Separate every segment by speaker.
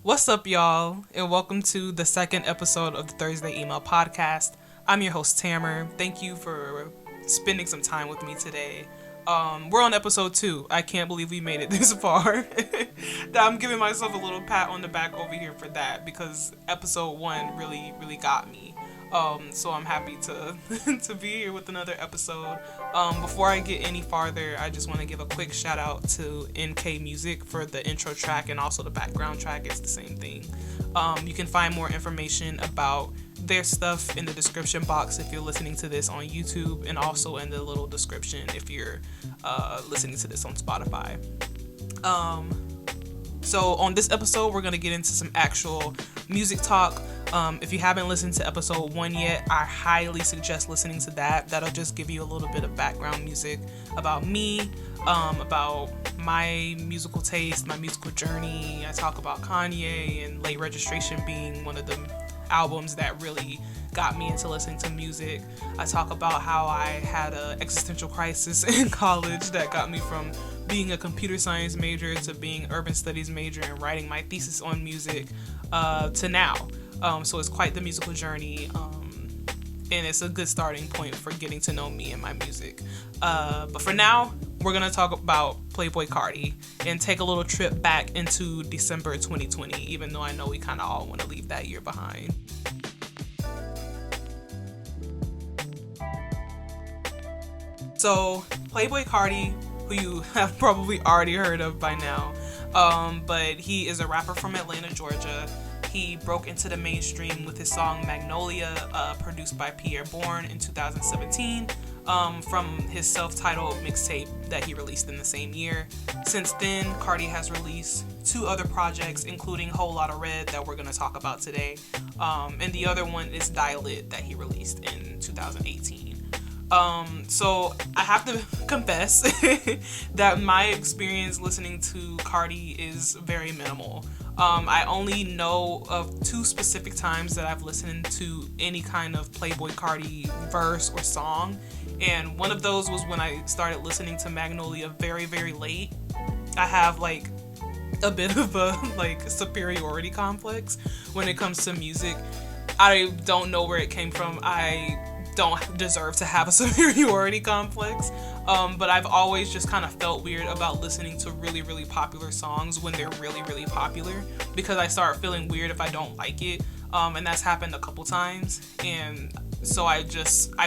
Speaker 1: What's up, y'all, and welcome to the second episode of the Thursday Email Podcast. I'm your host, Tammer. Thank you for spending some time with me today. We're on episode 2. I can't believe we made it this far. I'm giving myself a little pat on the back over here for that because episode 1 really got me. So I'm happy to to be here with another episode. Before I get any farther, I just want to give a quick shout out to NK Music for the intro track and also the background track. It's the same thing. You can find more information about their stuff in the description box if you're listening to this on YouTube, and also in the little description if you're listening to this on Spotify. So on this episode, we're going to get into some actual music talk. If you haven't listened to episode 1 yet, I highly suggest listening to that. That'll just give you a little bit of background music about me, about my musical taste, my musical journey. I talk about Kanye and Late Registration being one of the albums that really got me into listening to music. I talk about how I had an existential crisis in college that got me from being a computer science major to being urban studies major and writing my thesis on music to now. So it's quite the musical journey, and it's a good starting point for getting to know me and my music. But for now, we're going to talk about Playboi Carti and take a little trip back into December 2020, even though I know we kind of all want to leave that year behind. So Playboi Carti, who you have probably already heard of by now, but he is a rapper from Atlanta, Georgia. He broke into the mainstream with his song Magnolia, produced by Pierre Bourne in 2017, from his self-titled mixtape that he released in the same year. Since then, Carti has released 2 other projects, including Whole Lotta Red that we're going to talk about today, and the other one is Die Lit that he released in 2018. So I have to confess that my experience listening to Carti is very minimal. I only know of 2 specific times that I've listened to any kind of Playboi Carti verse or song, and one of those was when I started listening to Magnolia very late. I have like a bit of a superiority complex when it comes to music. I don't know where it came from. I don't deserve to have a superiority complex, but I've always just kind of felt weird about listening to really popular songs when they're really popular, because I start feeling weird if I don't like it, and that's happened a couple times, and so I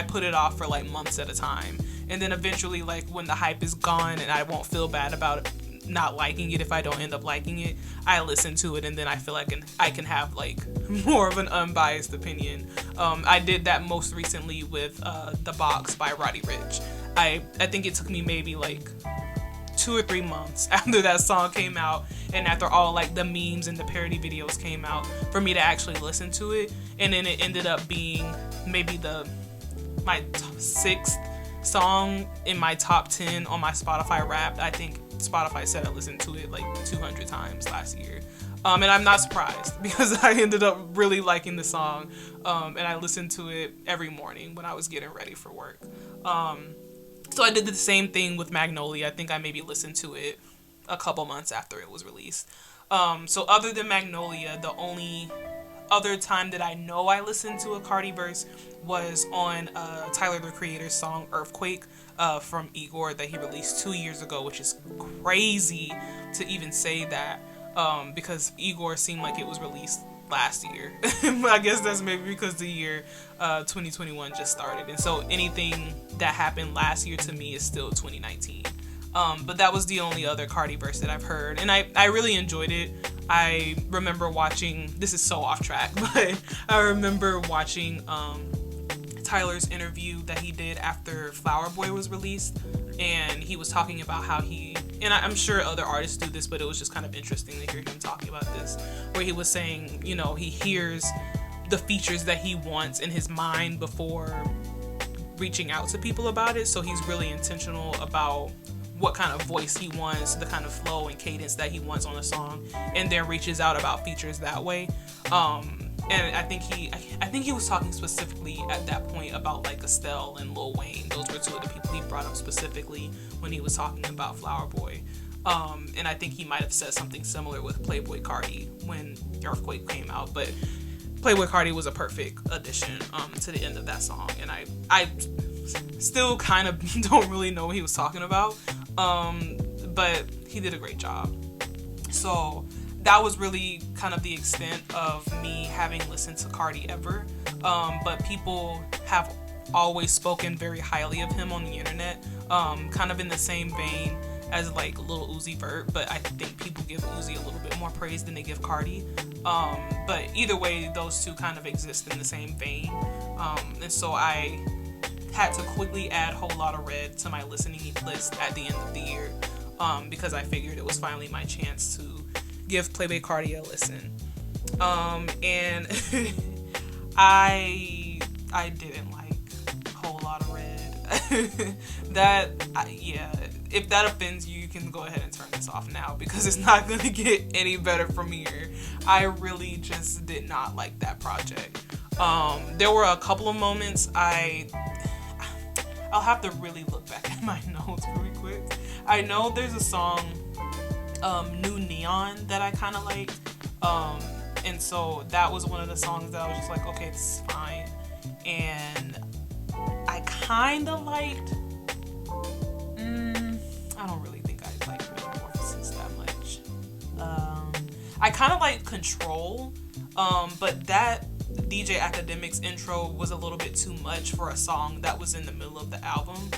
Speaker 1: put it off for like months at a time, and then eventually, like, when the hype is gone and I won't feel bad about it not liking it if I don't end up liking it, I listen to it, and then I feel like I can have like more of an unbiased opinion. I did that most recently with The Box by Roddy Ricch. I think it took me maybe like 2 or 3 months after that song came out, and after all like the memes and the parody videos came out, for me to actually listen to it, and then it ended up being maybe my 6th song in my top 10 on my Spotify Wrapped. I think Spotify said I listened to it like 200 times last year. And I'm not surprised because I ended up really liking the song, and I listened to it every morning when I was getting ready for work. So I did the same thing with Magnolia. I think I maybe listened to it a couple months after it was released. So other than Magnolia, the only other time that I know I listened to a Carti verse was on Tyler, the Creator's song Earthquake from Igor that he released 2 years ago, which is crazy to even say that, because Igor seemed like it was released last year. I guess that's maybe because the year 2021 just started, and so anything that happened last year to me is still 2019. But that was the only other Carti verse that I've heard, and I really enjoyed it. I remember watching, this is so off track, but I remember watching Tyler's interview that he did after Flower Boy was released, and he was talking about how I'm sure other artists do this, but it was just kind of interesting to hear him talking about this, where he was saying, you know, he hears the features that he wants in his mind before reaching out to people about it, so he's really intentional about what kind of voice he wants, the kind of flow and cadence that he wants on a song, and then reaches out about features that way. And I think he was talking specifically at that point about like Estelle and Lil Wayne. Those were 2 of the people he brought up specifically when he was talking about Flower Boy. And I think he might have said something similar with Playboi Carti when Earthquake came out, but Playboi Carti was a perfect addition to the end of that song, and I still kind of don't really know what he was talking about, but he did a great job. So that was really kind of the extent of me having listened to Carti ever, but people have always spoken very highly of him on the internet, kind of in the same vein as like Lil Uzi Vert, but I think people give Uzi a little bit more praise than they give Carti. But either way, those two kind of exist in the same vein. And so I had to quickly add Whole Lotta Red to my listening list at the end of the year, because I figured it was finally my chance to give Playboi Carti a listen. And I didn't like Whole Lotta Red. Yeah, if that offends you, you can go ahead and turn this off now, because it's not going to get any better from here. I really just did not like that project. There were a couple of moments I'll have to really look back at my notes really quick. I know there's a song, New Neon, that I kind of liked. And so that was one of the songs that I was just like, okay, this is fine. And I kind of liked, I don't really think I like Metamorphosis that much. I kind of like Control, but that DJ Academic's intro was a little bit too much for a song that was in the middle of the album.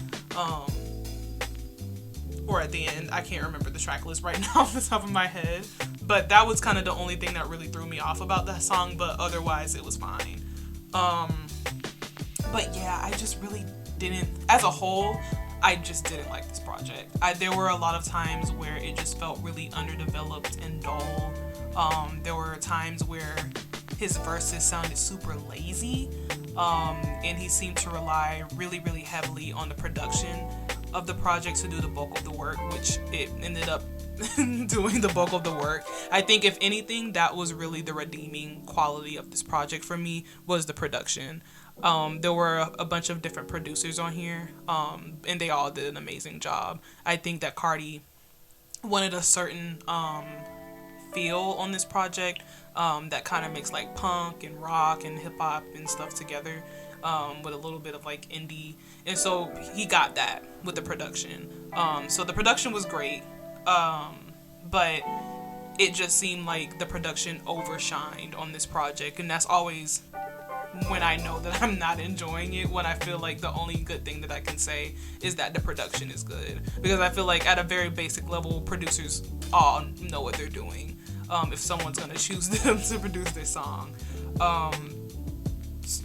Speaker 1: Or at the end. I can't remember the track list right now off the top of my head. But that was kind of the only thing that really threw me off about that song, but otherwise it was fine. But yeah, I just really didn't, as a whole, I just didn't like this project. There were a lot of times where it just felt really underdeveloped and dull. There were times where his verses sounded super lazy, and he seemed to rely really, really heavily on the production of the project to do the bulk of the work, which it ended up doing the bulk of the work. I think if anything, that was really the redeeming quality of this project for me, was the production. There were a bunch of different producers on here, and they all did an amazing job. I think that Carti wanted a certain feel on this project that kind of mixed like punk and rock and hip hop and stuff together, with a little bit of like indie, and so he got that with the production. So the production was great, but it just seemed like the production overshined on this project, and that's always when I know that I'm not enjoying it, when I feel like the only good thing that I can say is that the production is good, because I feel like at a very basic level, producers all know what they're doing, if someone's going to choose them to produce their song.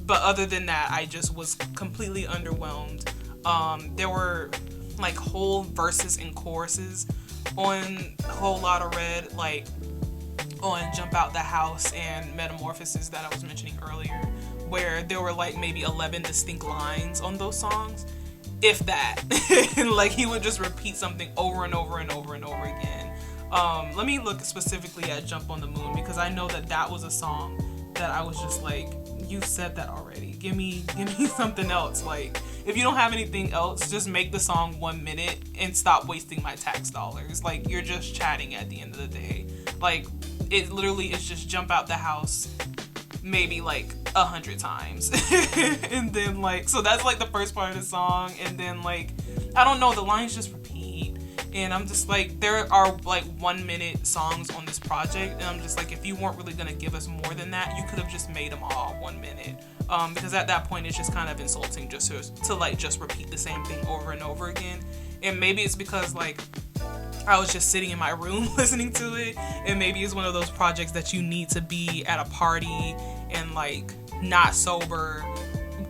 Speaker 1: But other than that, I just was completely underwhelmed. There were like whole verses and choruses on Whole Lotta Red, like on Jump Out the House and Metamorphosis that I was mentioning earlier, where there were like maybe 11 distinct lines on those songs, if that. And like he would just repeat something over and over and over and over again. Let me look specifically at Jump on the Moon, because I know that that was a song that I was just like, you said that already. Give me something else. Like, if you don't have anything else, just make the song 1 minute and stop wasting my tax dollars. Like, you're just chatting at the end of the day. Like, it literally is just Jump Out the House maybe like 100 times. And then like, so that's like the first part of the song, and then like, I don't know, the lines just repeat, and I'm just like, there are like 1 minute songs on this project, and I'm just like, if you weren't really gonna give us more than that, you could have just made them all 1 minute, because at that point it's just kind of insulting just to like just repeat the same thing over and over again. And maybe it's because like I was just sitting in my room listening to it, and maybe it's one of those projects that you need to be at a party and like not sober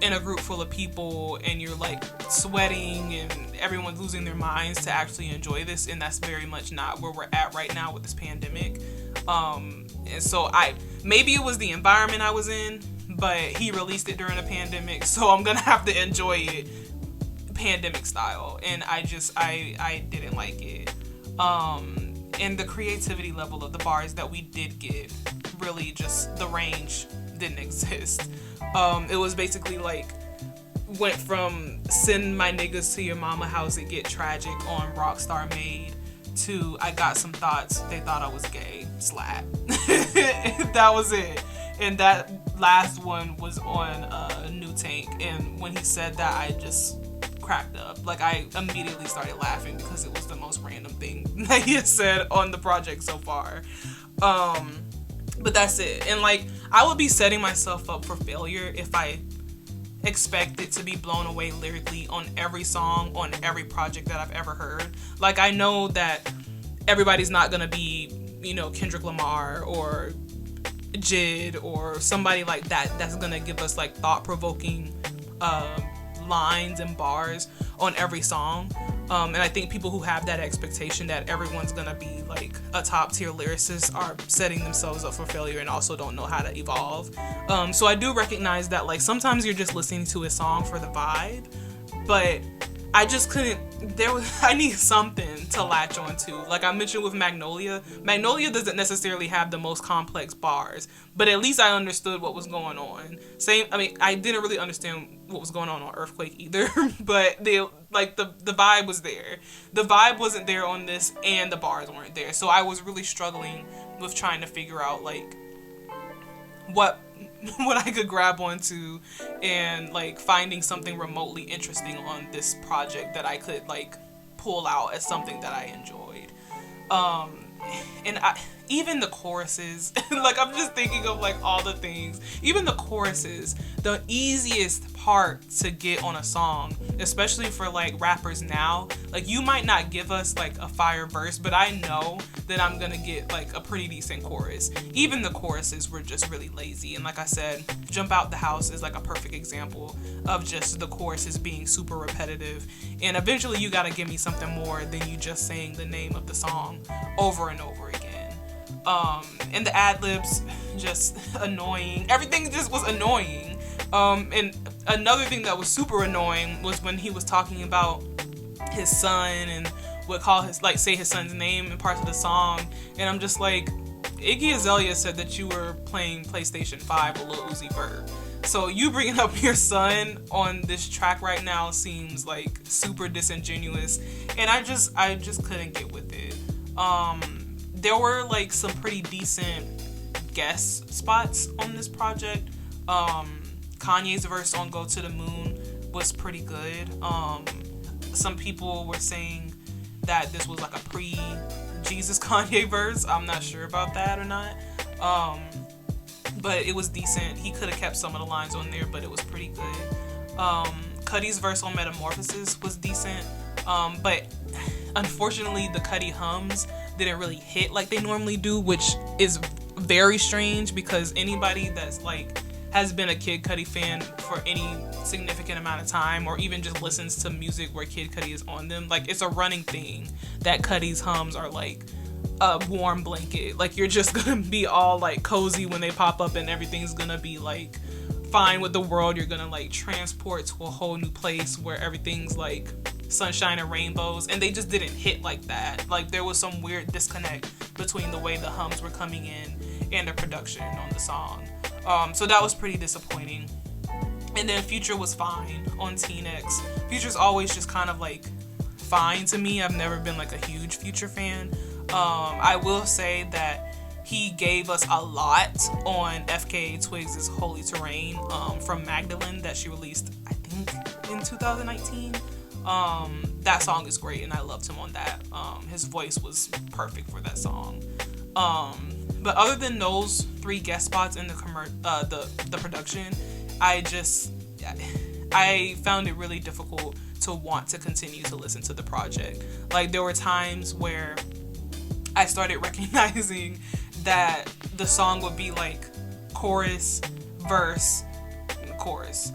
Speaker 1: in a group full of people, and you're like sweating and everyone's losing their minds to actually enjoy this, and that's very much not where we're at right now with this pandemic. And so maybe it was the environment I was in, but he released it during a pandemic, so I'm gonna have to enjoy it pandemic style, and I didn't like it. And the creativity level of the bars that we did get, really just the range didn't exist. It was basically like, went from send my niggas to your mama house and get tragic on Rockstar Made to I got some thoughts, they thought I was gay, slap. That was it. And that last one was on New Tank, and when he said that, I just cracked up. Like, I immediately started laughing because it was the most random thing that he has said on the project so far. But that's it. And like, I would be setting myself up for failure if I expect it to be blown away lyrically on every song, on every project that I've ever heard. Like, I know that everybody's not gonna be, you know, Kendrick Lamar or Jid or somebody like that that's gonna give us like thought-provoking lines and bars on every song. And I think people who have that expectation that everyone's gonna be like a top-tier lyricist are setting themselves up for failure and also don't know how to evolve. So I do recognize that like sometimes you're just listening to a song for the vibe, but I just couldn't, I need something to latch onto. Like I mentioned with Magnolia doesn't necessarily have the most complex bars, but at least I understood what was going on. I didn't really understand what was going on Earthquake either, but the vibe was there. The vibe wasn't there on this, and the bars weren't there. So I was really struggling with trying to figure out like what I could grab onto, and like finding something remotely interesting on this project that I could like pull out as something that I enjoyed. Even the choruses, like I'm just thinking of like all the things, even the choruses, the easiest part to get on a song, especially for like rappers now, like you might not give us like a fire verse, but I know that I'm gonna get like a pretty decent chorus. Even the choruses were just really lazy. And like I said, Jump Out the House is like a perfect example of just the choruses being super repetitive. And eventually you gotta give me something more than you just saying the name of the song over and over again. And the ad-libs, just annoying. Everything just was annoying. And another thing that was super annoying was when he was talking about his son and would say his son's name in parts of the song. And I'm just like, Iggy Azalea said that you were playing PlayStation 5 with Lil Uzi Vert. So you bringing up your son on this track right now seems like super disingenuous. And I just couldn't get with it. There were like some pretty decent guest spots on this project. Kanye's verse on Go to the Moon was pretty good. Some people were saying that this was like a pre-Jesus Kanye verse. I'm not sure about that or not. But it was decent. He could have kept some of the lines on there, but it was pretty good. Cuddy's verse on Metamorphosis was decent. But unfortunately, the Cuddy hums didn't really hit like they normally do, which is very strange because anybody that's like has been a Kid Cudi fan for any significant amount of time, or even just listens to music where Kid Cudi is on them, like it's a running thing that Cudi's hums are like a warm blanket. Like you're just gonna be all like cozy when they pop up, and everything's gonna be like fine with the world. You're gonna like transport to a whole new place where everything's like sunshine and rainbows, and they just didn't hit like that. Like there was some weird disconnect between the way the hums were coming in and the production on the song. So that was pretty disappointing. And then Future was fine on Teen X. Future's always just kind of like fine to me. I've never been like a huge Future fan. I will say that he gave us a lot on FKA Twigs' Holy Terrain from Magdalene that she released, I think, in 2019. That song is great, and I loved him on that. His voice was perfect for that song. But other than those 3 guest spots in the production, I found it really difficult to want to continue to listen to the project. Like there were times where I started recognizing that the song would be like chorus, verse, chorus.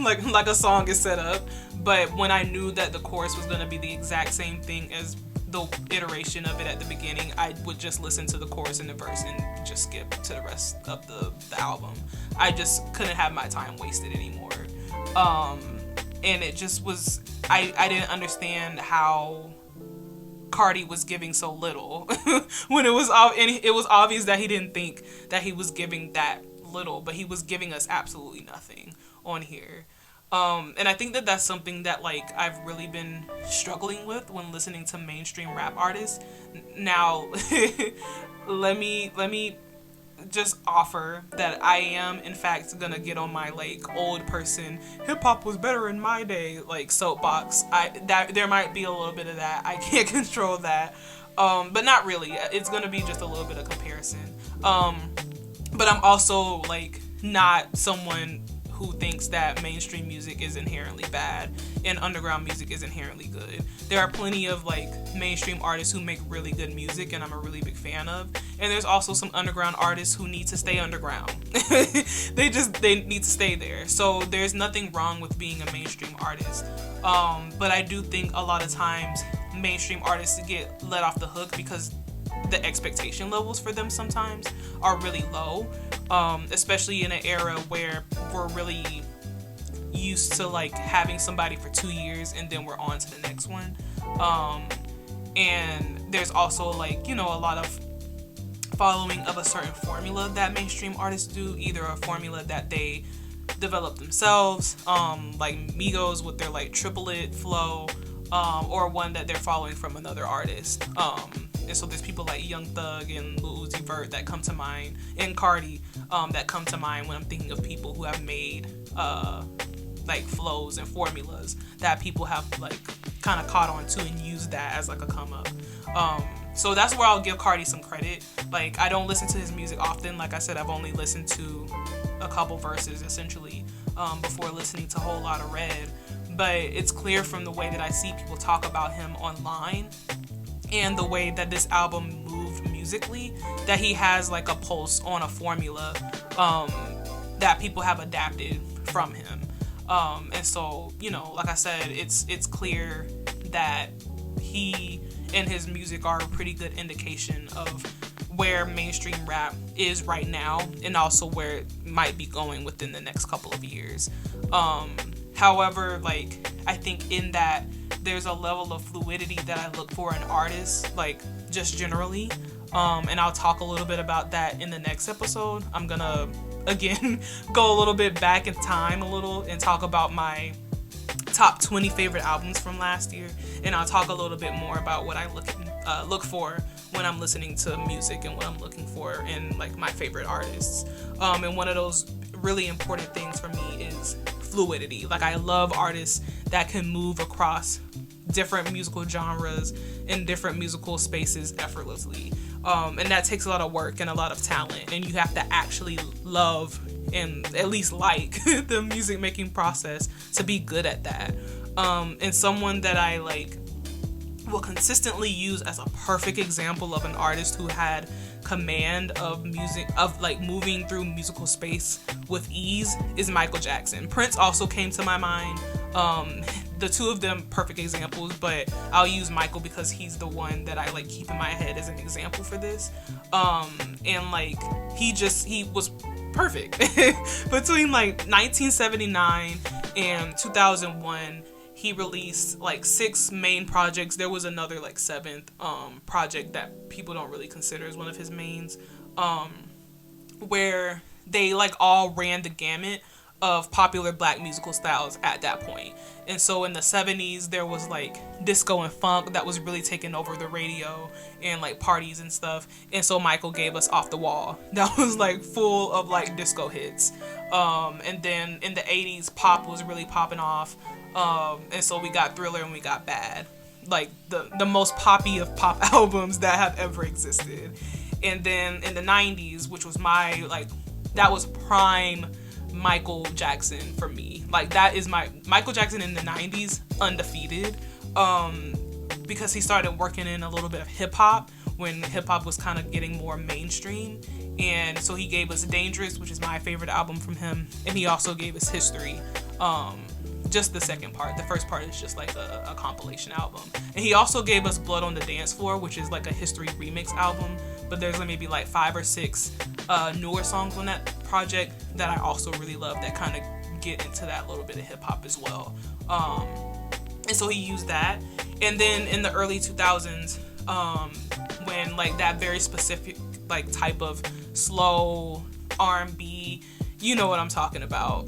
Speaker 1: like a song is set up, but when I knew that the chorus was going to be the exact same thing as the iteration of it at the beginning, I would just listen to the chorus and the verse and just skip to the rest of the album. I just couldn't have my time wasted anymore. And it just was, I didn't understand how Carti was giving so little when it was obvious that he didn't think that he was giving that little, but he was giving us absolutely nothing on here. And I think that that's something that like I've really been struggling with when listening to mainstream rap artists. Now, let me just offer that I am in fact gonna get on my like old person hip hop was better in my day like soapbox. That there might be a little bit of that. I can't control that. But not really. It's gonna be just a little bit of comparison. But I'm also like not someone who thinks that mainstream music is inherently bad and underground music is inherently good. There are plenty of like mainstream artists who make really good music and I'm a really big fan of. And there's also some underground artists who need to stay underground. they need to stay there. So there's nothing wrong with being a mainstream artist. But I do think a lot of times mainstream artists get let off the hook because the expectation levels for them sometimes are really low, especially in an era where we're really used to like having somebody for 2 years and then we're on to the next one. And there's also like, you know, a lot of following of a certain formula that mainstream artists do, either a formula that they develop themselves, like Migos with their like triplet flow, or one that they're following from another artist. And so there's people like Young Thug and Lil Uzi Vert that come to mind, and Carti, that come to mind when I'm thinking of people who have made like flows and formulas that people have like kind of caught on to and used that as like a come up. So that's where I'll give Carti some credit. Like I don't listen to his music often. Like I said, I've only listened to a couple verses essentially before listening to Whole Lotta Red. But it's clear from the way that I see people talk about him online and the way that this album moved musically, that he has like a pulse on a formula that people have adapted from him. And so, you know, like I said, it's clear that he and his music are a pretty good indication of where mainstream rap is right now and also where it might be going within the next couple of years. However, like, I think in that there's a level of fluidity that I look for in artists, like, just generally. And I'll talk a little bit about that in the next episode. I'm gonna, again, go a little bit back in time a little and talk about my top 20 favorite albums from last year. And I'll talk a little bit more about what I look for when I'm listening to music and what I'm looking for in, like, my favorite artists. And one of those really important things for me is fluidity. Like, I love artists that can move across different musical genres and different musical spaces effortlessly. And that takes a lot of work and a lot of talent, and you have to actually love and at least like the music making process to be good at that. And someone that I like will consistently use as a perfect example of an artist who had command of music, of like moving through musical space with ease, is Michael Jackson. Prince also came to my mind. The two of them perfect examples, but I'll use Michael because he's the one that I like keep in my head as an example for this. And like he was perfect. Between like 1979 and 2001, he released like 6 main projects. There was another like 7th project that people don't really consider as one of his mains, where they like all ran the gamut of popular black musical styles at that point. And so in the 70s there was like disco and funk that was really taking over the radio and like parties and stuff, and so Michael gave us Off the Wall that was like full of like disco hits. And then in the 80s pop was really popping off, and so we got Thriller and we got Bad, like the most poppy of pop albums that have ever existed. And then in the 90s, which was that was prime Michael Jackson for me. Like, that is my Michael Jackson in the 90s, undefeated, because he started working in a little bit of hip-hop when hip-hop was kind of getting more mainstream. And so he gave us Dangerous, which is my favorite album from him, and he also gave us History, just the second part. The first part is just like a compilation album. And he also gave us Blood on the Dance Floor, which is like a History remix album, but there's maybe like 5 or 6 newer songs on that project that I also really love that kind of get into that little bit of hip hop as well. And so he used that. And then in the early 2000s, when like that very specific like type of slow R&B, You know what I'm talking about.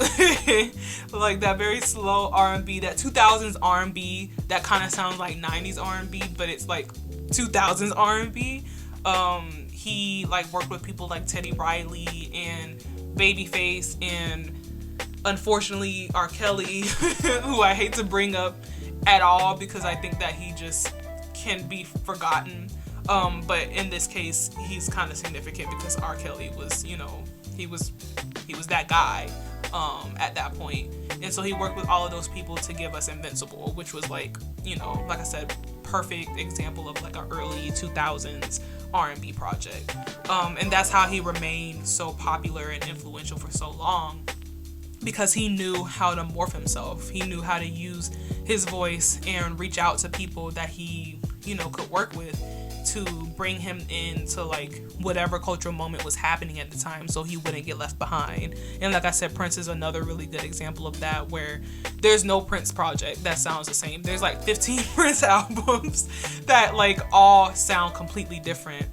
Speaker 1: Like that very slow R&B, that 2000s R&B that kind of sounds like 90s R&B, but it's like 2000s R&B. He like worked with people like Teddy Riley and Babyface and unfortunately R. Kelly, who I hate to bring up at all because I think that he just can be forgotten. But in this case, he's kind of significant because R. Kelly was, you know, he was that guy at that point. And so he worked with all of those people to give us Invincible, which was like, you know, like I said, perfect example of like an early 2000s R&B project. And that's how he remained so popular and influential for so long, because he knew how to morph himself. He knew how to use his voice and reach out to people that he, you know, could work with to bring him into like whatever cultural moment was happening at the time, so he wouldn't get left behind. And like I said, Prince is another really good example of that, where there's no Prince project that sounds the same. There's like 15 Prince albums that like all sound completely different,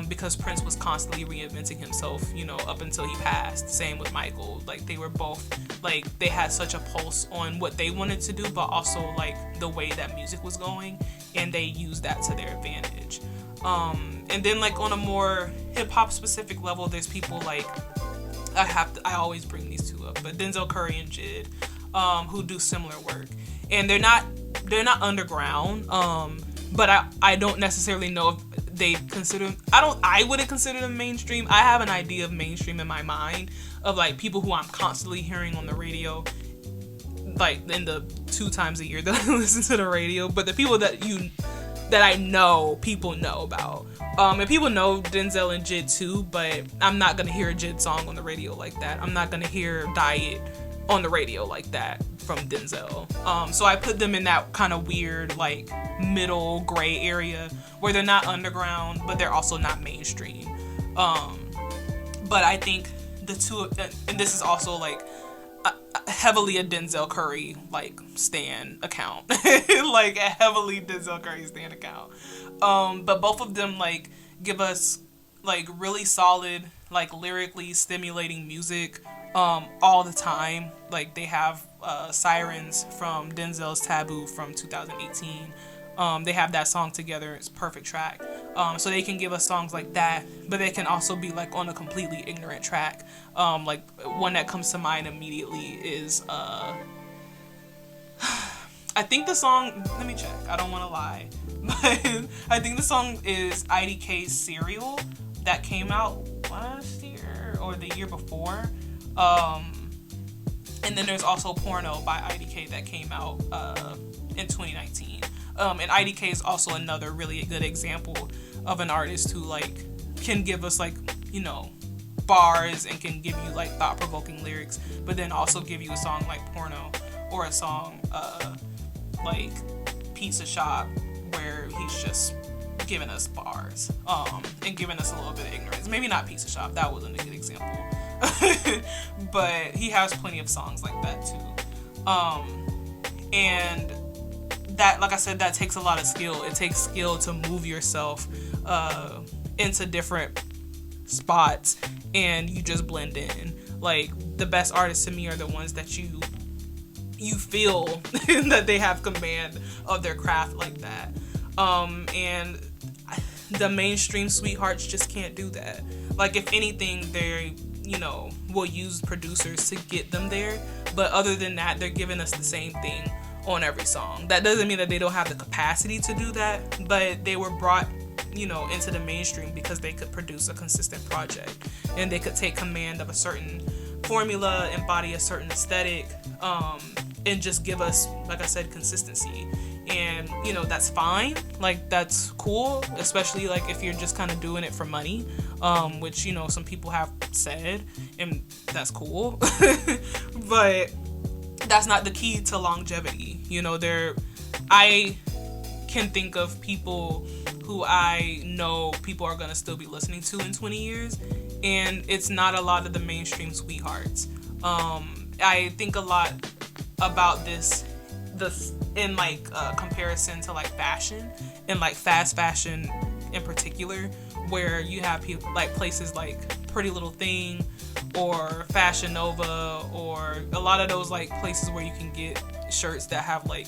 Speaker 1: because Prince was constantly reinventing himself, you know, up until he passed. Same with Michael. Like they were both like, they had such a pulse on what they wanted to do, but also like the way that music was going, and they used that to their advantage. And then like on a more hip hop specific level, there's people like, I always bring these two up, but Denzel Curry and Jid, who do similar work, and they're not underground, but I don't necessarily know if they consider, I wouldn't consider them mainstream. I have an idea of mainstream in my mind of like people who I'm constantly hearing on the radio, like in the 2 times a year that I listen to the radio, but the people that I know people know about. And people know Denzel and Jid too, but I'm not gonna hear a Jid song on the radio like that. I'm not gonna hear Diet on the radio like that from Denzel. So I put them in that kind of weird, like, middle gray area where they're not underground, but they're also not mainstream. But I think the two, and this is also like heavily a Denzel Curry like stan account, like a heavily Denzel Curry stan account. But both of them like give us like really solid, like lyrically stimulating music all the time. Like they have Sirens from Denzel's Taboo from 2018. They have that song together. It's a perfect track. So they can give us songs like that, but they can also be like on a completely ignorant track. Like one that comes to mind immediately is I think the song, let me check, I don't want to lie, but I think the song is IDK's Serial that came out last year or the year before. And then there's also Porno by IDK that came out in 2019. And IDK is also another really good example of an artist who like can give us like, you know, bars and can give you like thought-provoking lyrics, but then also give you a song like Porno or a song like Pizza Shop where he's just giving us bars and giving us a little bit of ignorance. Maybe not Pizza Shop, that wasn't a good example. But he has plenty of songs like that too. And that, like I said, that takes a lot of skill. It takes skill to move yourself into different spots and you just blend in. Like the best artists to me are the ones that you feel that they have command of their craft like that. And the mainstream sweethearts just can't do that. Like if anything, they, you know, will use producers to get them there, but other than that, they're giving us the same thing on every song. That doesn't mean that they don't have the capacity to do that, but they were brought, you know, into the mainstream because they could produce a consistent project and they could take command of a certain formula, embody a certain aesthetic, and just give us, like I said, consistency. And, you know, that's fine. Like, that's cool, especially, like, if you're just kind of doing it for money, which, you know, some people have said, and that's cool. But that's not the key to longevity. You know, I can think of people who I know people are going to still be listening to in 20 years, and it's not a lot of the mainstream sweethearts. I think a lot about this in like comparison to like fashion and like fast fashion in particular, where you have people like places like Pretty Little Thing or Fashion Nova, or a lot of those like places where you can get shirts that have like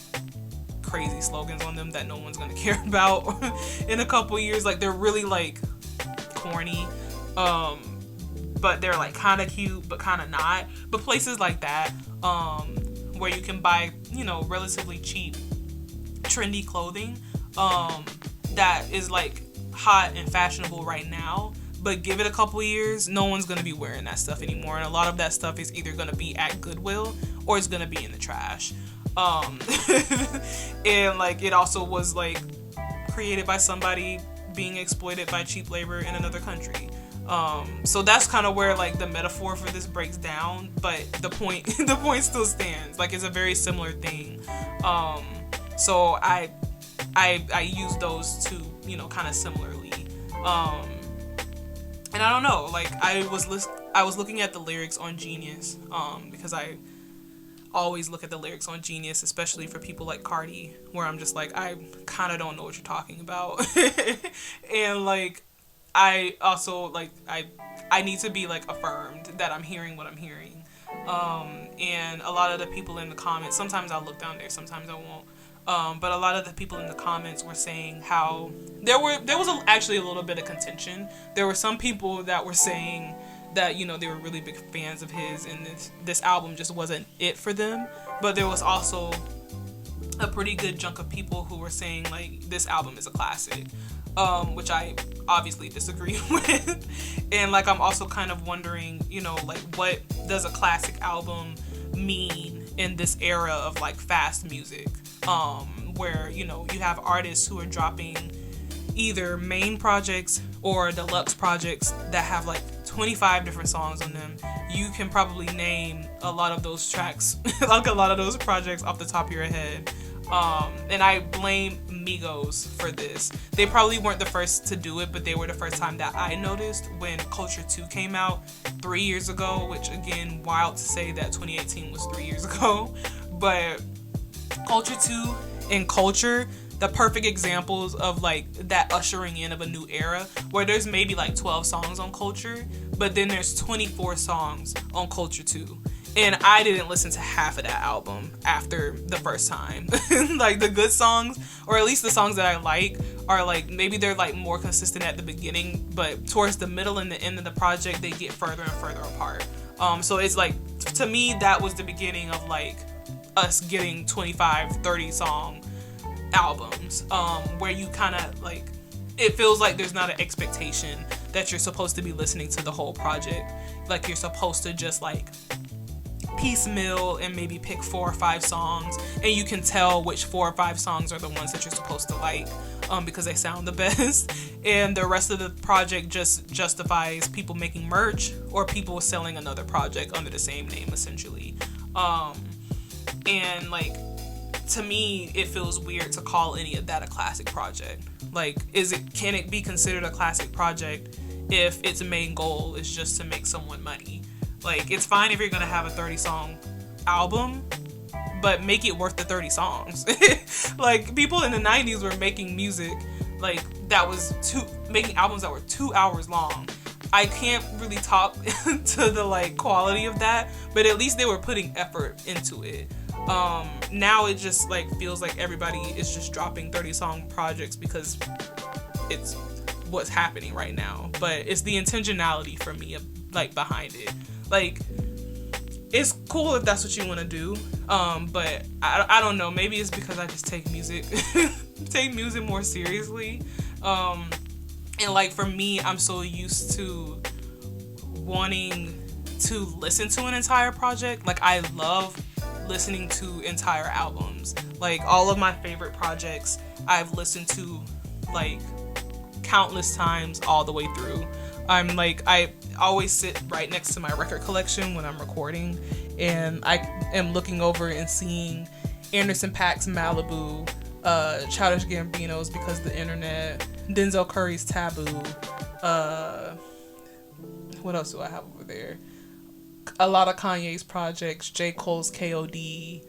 Speaker 1: crazy slogans on them that no one's gonna care about in a couple years. Like they're really like corny, but they're like kind of cute but kind of not. But places like that, where you can buy, you know, relatively cheap trendy clothing, that is like hot and fashionable right now, but give it a couple years, no one's gonna be wearing that stuff anymore, and a lot of that stuff is either gonna be at Goodwill or it's gonna be in the trash. And like it also was like created by somebody being exploited by cheap labor in another country. So that's kind of where like the metaphor for this breaks down, but the point the point still stands. Like it's a very similar thing. So I use those two, you know, kind of similarly. And I don't know, like I was looking at the lyrics on Genius, because I always look at the lyrics on Genius, especially for people like Carti, where I'm just like, I kind of don't know what you're talking about. And like I also like I need to be like affirmed that I'm hearing what I'm hearing. And a lot of the people in the comments, sometimes I'll look down there, sometimes I won't. But a lot of the people in the comments were saying how there was actually a little bit of contention. There were some people that were saying that, you know, they were really big fans of his and this album just wasn't it for them. But there was also a pretty good chunk of people who were saying like this album is a classic, which I obviously disagree with. And like I'm also kind of wondering, you know, like what does a classic album mean in this era of like fast music, where, you know, you have artists who are dropping either main projects or deluxe projects that have like 25 different songs on them. You can probably name a lot of those tracks, like a lot of those projects off the top of your head. And I blame Migos for this. They probably weren't the first to do it, but they were the first time that I noticed when Culture 2 came out 3 years ago, which again, wild to say that 2018 was 3 years ago. But Culture 2 and Culture, the perfect examples of like that ushering in of a new era, where there's maybe like 12 songs on Culture, but then there's 24 songs on Culture 2. And I didn't listen to half of that album after the first time. Like the good songs, or at least the songs that I like, are like maybe they're like more consistent at the beginning, but towards the middle and the end of the project they get further and further apart. So it's like, to me, that was the beginning of like us getting 25-30 song albums, where you kind of like, it feels like there's not an expectation that you're supposed to be listening to the whole project. Like you're supposed to just like piecemeal and maybe pick 4 or 5 songs, and you can tell which 4 or 5 songs are the ones that you're supposed to like, because they sound the best, and the rest of the project just justifies people making merch or people selling another project under the same name, essentially. And like, to me, it feels weird to call any of that a classic project. Like, can it be considered a classic project if its main goal is just to make someone money? Like, it's fine if you're gonna have a 30-song album, but make it worth the 30 songs. Like, people in the 90s were making music like that was making albums that were 2 hours long. I can't really talk to the like quality of that, but at least they were putting effort into it. Now it just like feels like everybody is just dropping 30-song projects because it's what's happening right now. But it's the intentionality for me, like, behind it. Like, it's cool if that's what you want to do, but I don't know, maybe it's because I just take music more seriously, and like for me, I'm so used to wanting to listen to an entire project. Like, I love listening to entire albums. Like, all of my favorite projects I've listened to like countless times all the way through. I always sit right next to my record collection when I'm recording, and I am looking over and seeing Anderson .Paak's Malibu, Childish Gambino's Because the Internet, Denzel Curry's Taboo, what else do I have over there? A lot of Kanye's projects, J. Cole's KOD,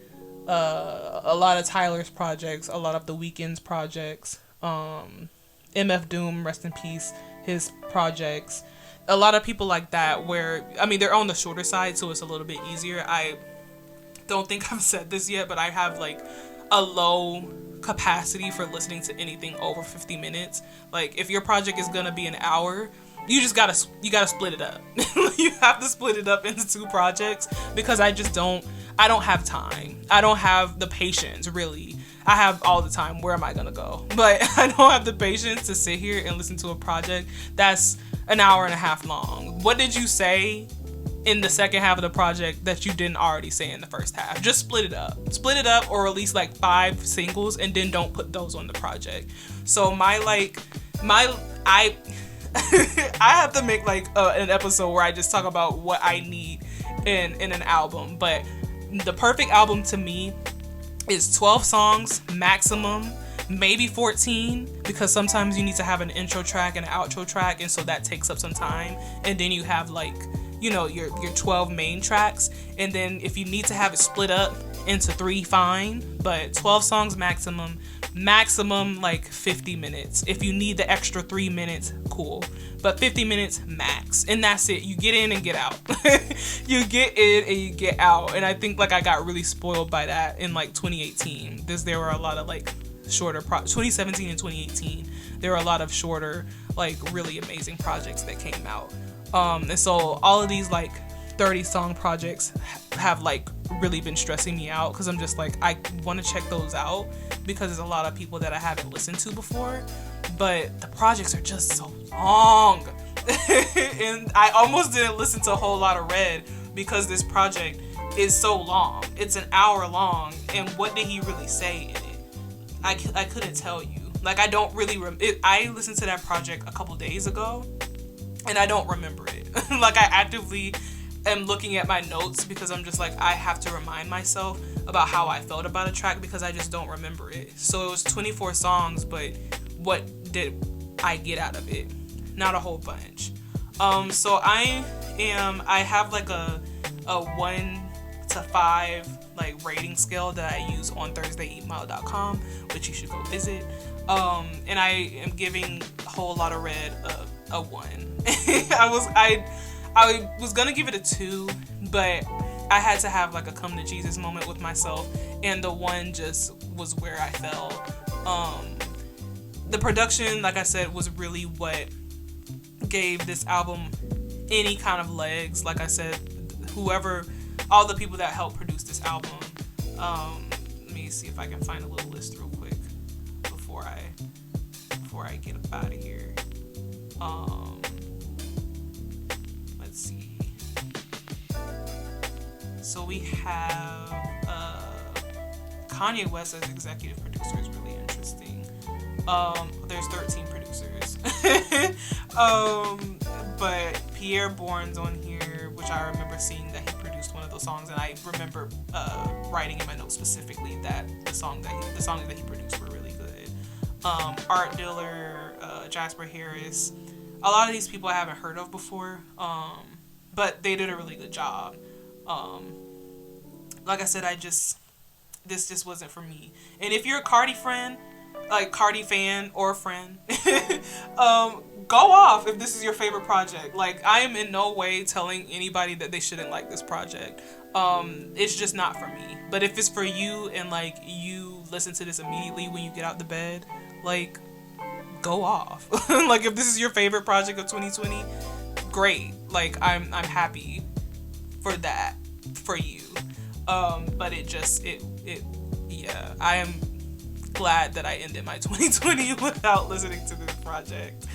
Speaker 1: a lot of Tyler's projects, a lot of The Weeknd's projects, MF Doom, rest in peace, his projects. A lot of people like that, where, I mean, they're on the shorter side, so it's a little bit easier. I don't think I've said this yet, but I have like a low capacity for listening to anything over 50 minutes. Like, if your project is gonna be an hour, you gotta split it up. You have to split it up into 2 projects, because I don't have time. I don't have the patience, really. I have all the time. Where am I gonna go? But I don't have the patience to sit here and listen to a project that's an hour and a half long. What did you say in the second half of the project that you didn't already say in the first half? Just split it up. Split it up, or release like 5 singles, and then don't put those on the project. So I have to make like an episode where I just talk about what I need in an album. But the perfect album to me is 12 songs maximum, maybe 14, because sometimes you need to have an intro track and an outro track, and so that takes up some time. And then you have like, you know, your 12 main tracks, and then if you need to have it split up into 3, fine, but 12 songs maximum like 50 minutes. If you need the extra 3 minutes, cool, but 50 minutes max, and that's it. You get in and get out. You get in and you get out. And I think like I got really spoiled by that in like 2018. There were a lot of like shorter 2017 and 2018, there were a lot of shorter, like really amazing projects that came out. And so all of these like 30-song projects have like really been stressing me out, because I'm just like, I want to check those out because there's a lot of people that I haven't listened to before, but the projects are just so long. And I almost didn't listen to a whole lot of Red because this project is so long. It's an hour long, and what did he really say in it? I couldn't tell you. Like, I don't really I listened to that project a couple days ago, and I don't remember it. Like, I actively am looking at my notes because I'm just like, I have to remind myself about how I felt about a track, because I just don't remember it. So it was 24 songs, but what did I get out of it? Not a whole bunch. So I have like a 1 to 5 like rating scale that I use on thursdayeatmile.com, which you should go visit. And I am giving a whole lot of Red a 1. I was gonna give it a 2, but I had to have like a come to Jesus moment with myself, and the 1 just was where I fell. The production, like I said, was really what gave this album any kind of legs. Like I said, all the people that helped produce this album. Let me see if I can find a little list real quick before I get up out of here. Let's see. So we have Kanye West as executive producer is really interesting. There's 13 producers. But Pierre Bourne's on here, which I remember seeing that he produced one of those songs, and I remember writing in my notes specifically that the songs that he produced were really good. Art Diller, Jasper Harris, a lot of these people I haven't heard of before, but they did a really good job. Like I said, this just wasn't for me. And if you're a Carti fan, or friend, go off if this is your favorite project. Like, I am in no way telling anybody that they shouldn't like this project. It's just not for me. But if it's for you, and like you listen to this immediately when you get out the bed, like, go off. Like, if this is your favorite project of 2020, great. Like, I'm happy for that, for you. But I am glad that I ended my 2020 without listening to this project.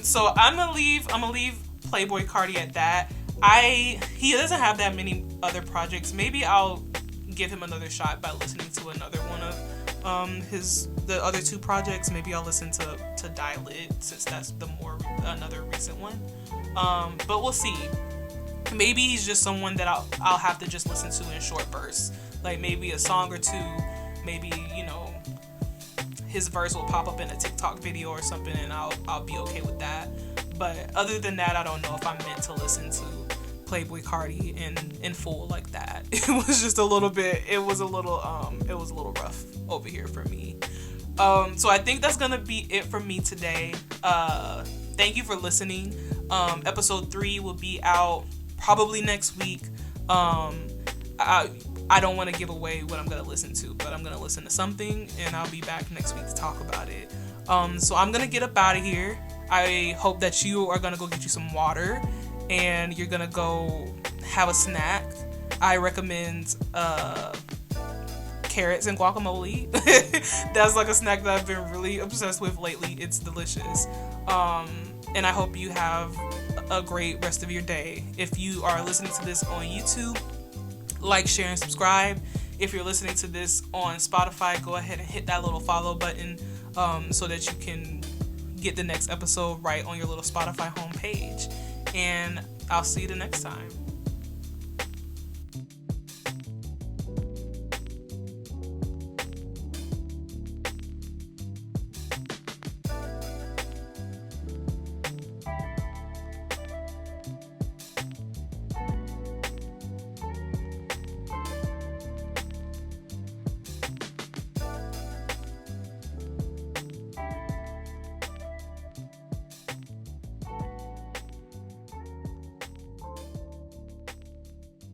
Speaker 1: So I'm gonna leave Playboi Carti at that. He doesn't have that many other projects. Maybe I'll give him another shot by listening to another one of the other 2 projects. Maybe I'll listen to Dial It, since that's another recent one. But we'll see. Maybe he's just someone that I'll have to just listen to in short bursts, like maybe a song or 2. Maybe, you know, his verse will pop up in a TikTok video or something, and I'll be okay with that. But other than that, I don't know if I'm meant to listen to Playboi Carti in full like that. It was just a little bit. It was a little rough over here for me. So I think that's gonna be it for me today. thank you for listening. Episode 3 will be out probably next week. I don't want to give away what I'm going to listen to, but I'm going to listen to something, and I'll be back next week to talk about it. So I'm going to get up out of here. I hope that you are going to go get you some water, and you're going to go have a snack. I recommend carrots and guacamole. That's like a snack that I've been really obsessed with lately. It's delicious. And I hope you have a great rest of your day. If you are listening to this on YouTube, like, share, and subscribe. If you're listening to this on Spotify, go ahead and hit that little follow button so that you can get the next episode right on your little Spotify homepage. And I'll see you the next time.